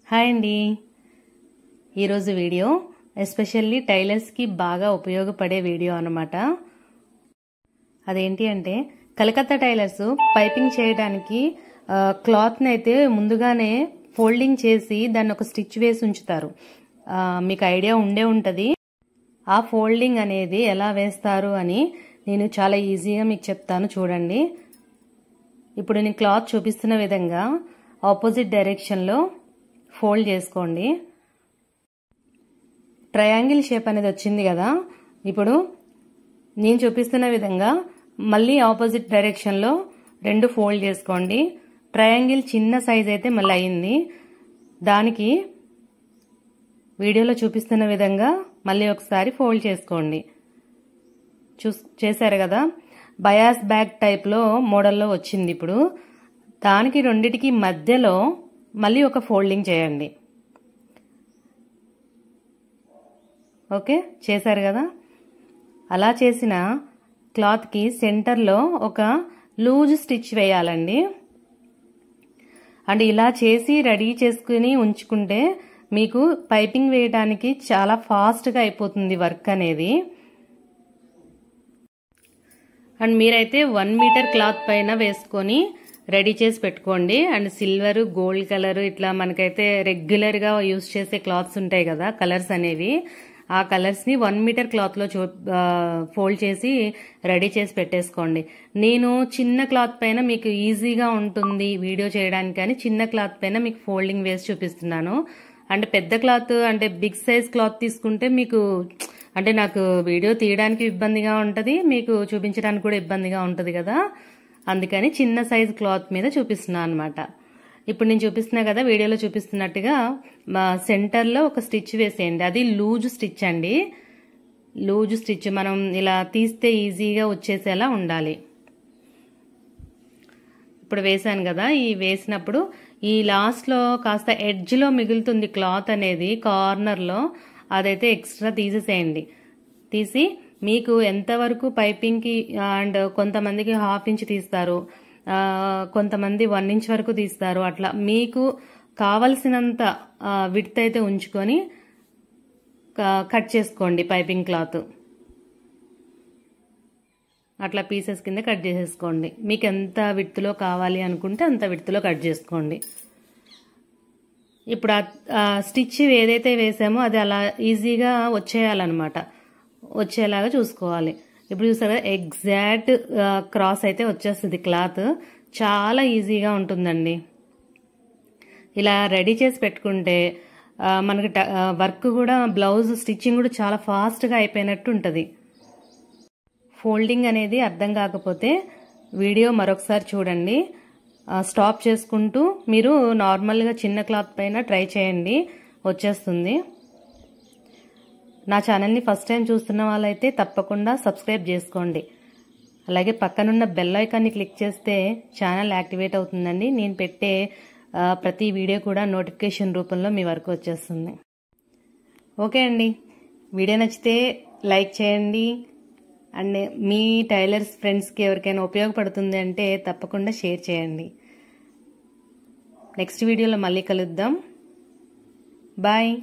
Hi అండి. ఈరోజు video especially టైలర్స్కి బాగా ఉపయోగపడే వీడియో అన్నమాట. అదేంటి అంటే కలకత్తా టైలర్స్ పైపింగ్ చేయడానికి క్లాత్ని అయితే ముందుగానే ఫోల్డింగ్ చేసి దాన్ని ఒక స్టిచ్ వేసి ఉంచుతారు. మీకు ఐడియా ఉండే ఉంటుంది. ఆ ఫోల్డింగ్ అనేది ఎలా వేస్తారు అని నేను చాలా ఈజీగా మీకు చెప్తాను, చూడండి. ఇప్పుడు నేను క్లాత్ చూపిస్తున్న విధంగా ఆపోజిట్ డైరెక్షన్లో ఫోల్డ్ చేసుకోండి. ట్రయాంగిల్ షేప్ అనేది వచ్చింది కదా. ఇప్పుడు నేను చూపిస్తున్న విధంగా మళ్ళీ ఆపోజిట్ డైరెక్షన్లో రెండు ఫోల్డ్ చేసుకోండి. ట్రయాంగిల్ చిన్న సైజ్ అయితే మళ్ళీ అయింది. దానికి వీడియోలో చూపిస్తున్న విధంగా మళ్ళీ ఒకసారి ఫోల్డ్ చేసుకోండి. చేశారు కదా. బయాస్ బ్యాక్ టైప్లో మోడల్లో వచ్చింది. ఇప్పుడు దానికి రెండిటికి మధ్యలో మళ్ళీ ఒక ఫోల్డింగ్ చేయండి. ఓకే, చేశారు కదా. అలా చేసిన క్లాత్కి సెంటర్లో ఒక లూజ్ స్టిచ్ వేయాలండి. అండ్ ఇలా చేసి రెడీ చేసుకుని ఉంచుకుంటే మీకు పైపింగ్ వేయడానికి చాలా ఫాస్ట్గా అయిపోతుంది వర్క్ అనేది. అండ్ మీరైతే 1 మీటర్ క్లాత్ పైన వేసుకొని రెడీ చేసి పెట్టుకోండి. అండ్ సిల్వర్, గోల్డ్ కలర్ ఇట్లా మనకైతే రెగ్యులర్గా యూజ్ చేసే క్లాత్స్ ఉంటాయి కదా, కలర్స్ అనేవి. ఆ కలర్స్ని 1 మీటర్ క్లాత్లో ఫోల్డ్ చేసి రెడీ చేసి పెట్టేసుకోండి. నేను చిన్న క్లాత్ పైన మీకు ఈజీగా ఉంటుంది వీడియో చేయడానికి అని చిన్న క్లాత్ పైన మీకు ఫోల్డింగ్ వేసి చూపిస్తున్నాను. అంటే పెద్ద క్లాత్ అంటే బిగ్ సైజ్ క్లాత్ తీసుకుంటే మీకు అంటే నాకు వీడియో తీయడానికి ఇబ్బందిగా ఉంటుంది, మీకు చూపించడానికి కూడా ఇబ్బందిగా ఉంటుంది కదా. అందుకని చిన్న సైజ్ క్లాత్ మీద చూపిస్తున్నాను అనమాట. ఇప్పుడు నేను చూపిస్తున్నా కదా, వీడియోలో చూపిస్తున్నట్టుగా సెంటర్లో ఒక స్టిచ్ వేసేయండి. అది లూజ్ స్టిచ్ అండి. లూజ్ స్టిచ్ మనం ఇలా తీస్తే ఈజీగా వచ్చేసేలా ఉండాలి. ఇప్పుడు వేసాను కదా. ఈ వేసినప్పుడు ఈ లాస్ట్లో కాస్త ఎడ్జ్లో మిగులుతుంది క్లాత్ అనేది, కార్నర్లో అదైతే ఎక్స్ట్రా తీసేసేయండి. తీసి మీకు ఎంతవరకు పైపింగ్కి అండ్ కొంతమందికి 1/2 ఇంచ్ తీస్తారు, కొంతమంది 1 ఇంచ్ వరకు తీస్తారు. అట్లా మీకు కావలసినంత విడ్త్ అయితే ఉంచుకొని కట్ చేసుకోండి పైపింగ్ క్లాత్. అట్లా పీసెస్ కింద కట్ చేసేసుకోండి. మీకు ఎంత విడ్త్లో కావాలి అనుకుంటే అంత విడ్త్లో కట్ చేసుకోండి. ఇప్పుడు ఆ స్టిచ్ ఏదైతే వేసామో అది అలా ఈజీగా వచ్చేయాలన్నమాట, వచ్చేలాగా చూసుకోవాలి. ఇప్పుడు చూసారా, ఎగ్జాక్ట్ క్రాస్ అయితే వచ్చేస్తుంది క్లాత్. చాలా ఈజీగా ఉంటుందండి. ఇలా రెడీ చేసి పెట్టుకుంటే మనకి వర్క్ కూడా, బ్లౌజ్ స్టిచ్చింగ్ కూడా చాలా ఫాస్ట్గా అయిపోయినట్టు ఉంటుంది. ఫోల్డింగ్ అనేది అర్థం కాకపోతే వీడియో మరొకసారి చూడండి. స్టాప్ చేసుకుంటూ మీరు నార్మల్గా చిన్న క్లాత్ పైన ట్రై చేయండి, వచ్చేస్తుంది. నా ఛానల్ని ఫస్ట్ టైం చూస్తున్న వాళ్ళైతే తప్పకుండా సబ్స్క్రైబ్ చేసుకోండి. అలాగే పక్కనున్న బెల్ ఐకాన్ని క్లిక్ చేస్తే ఛానల్ యాక్టివేట్ అవుతుందండి. నేను పెట్టే ప్రతి వీడియో కూడా నోటిఫికేషన్ రూపంలో మీ వరకు వచ్చేస్తుంది. ఓకే అండి, వీడియో నచ్చితే లైక్ చేయండి. అండ్ మీ టైలర్స్ ఫ్రెండ్స్కి ఎవరికైనా ఉపయోగపడుతుంది అంటే తప్పకుండా షేర్ చేయండి. నెక్స్ట్ వీడియోలో మళ్ళీ కలుద్దాం. బాయ్.